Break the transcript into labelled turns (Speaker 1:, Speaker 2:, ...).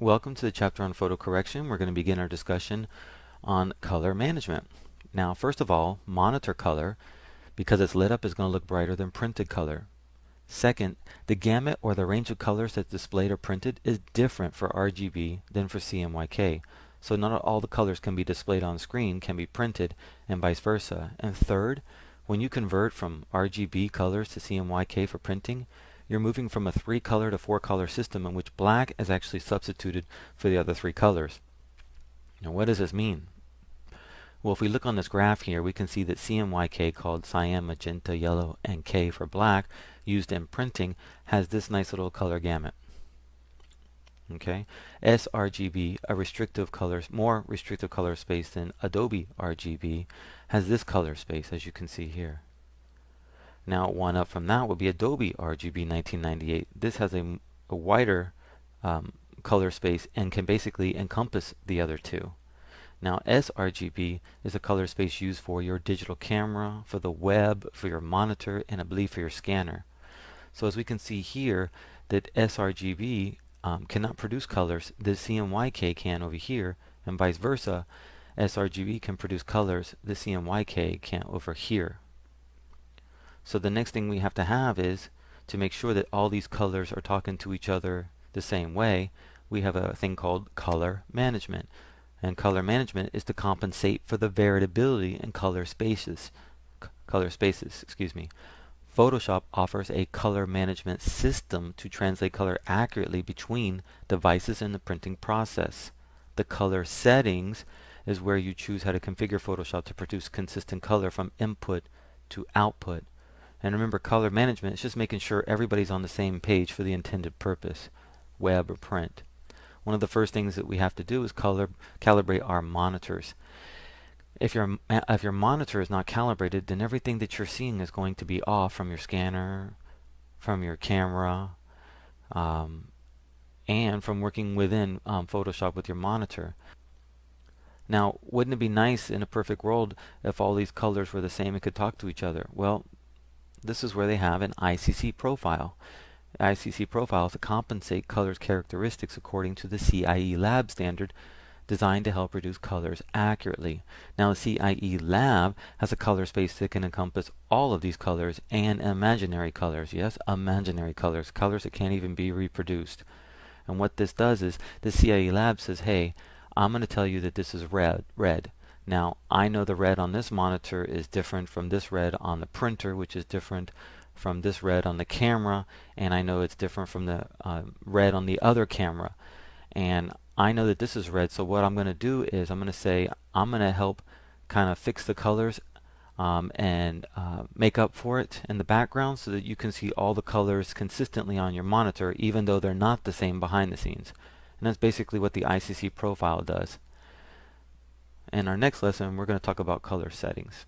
Speaker 1: Welcome to the chapter on photo correction. We're going to begin our discussion on color management. Now, first of all, monitor color, because it's lit up, is going to look brighter than printed color. Second, the gamut or the range of colors that's displayed or printed is different for RGB than for CMYK. So not all the colors can be displayed on screen can be printed and vice versa. And third, when you convert from RGB colors to CMYK for printing, you're moving from a 3-color to 4-color system in which black is actually substituted for the other 3 colors. Now, what does this mean? Well, if we look on this graph here, we can see that CMYK, called cyan, magenta, yellow, and K for black, used in printing, has this nice little color gamut. Okay, sRGB, a more restrictive color space than Adobe RGB, has this color space, as you can see here. Now, one up from that would be Adobe RGB 1998. This has a wider color space and can basically encompass the other two. Now, sRGB is a color space used for your digital camera, for the web, for your monitor, and I believe for your scanner. So as we can see here, that sRGB cannot produce colors that CMYK can over here, and vice versa. sRGB can produce colors that CMYK can't over here. So the next thing we have to have is to make sure that all these colors are talking to each other the same way. We have a thing called color management. And color management is to compensate for the variability in color spaces. Photoshop offers a color management system to translate color accurately between devices in the printing process. The color settings is where you choose how to configure Photoshop to produce consistent color from input to output. And remember, color management is just making sure everybody's on the same page for the intended purpose, web or print. One of the first things that we have to do is calibrate our monitors. If your monitor is not calibrated, then everything that you're seeing is going to be off from your scanner, from your camera, and from working within Photoshop with your monitor. Now, wouldn't it be nice in a perfect world if all these colors were the same and could talk to each other? Well, this is where they have an ICC profile. The ICC profile is to compensate colors characteristics according to the CIE lab standard, designed to help produce colors accurately. Now, the CIE lab has a color space that can encompass all of these colors and imaginary colors. Yes, imaginary colors, colors that can't even be reproduced. And what this does is the CIE lab says, hey, I'm going to tell you that this is red. Now, I know the red on this monitor is different from this red on the printer, which is different from this red on the camera, and I know it's different from the red on the other camera. And I know that this is red, so what I'm going to do is I'm going to say I'm going to help kind of fix the colors and make up for it in the background so that you can see all the colors consistently on your monitor, even though they're not the same behind the scenes. And that's basically what the ICC profile does. In our next lesson, we're going to talk about color settings.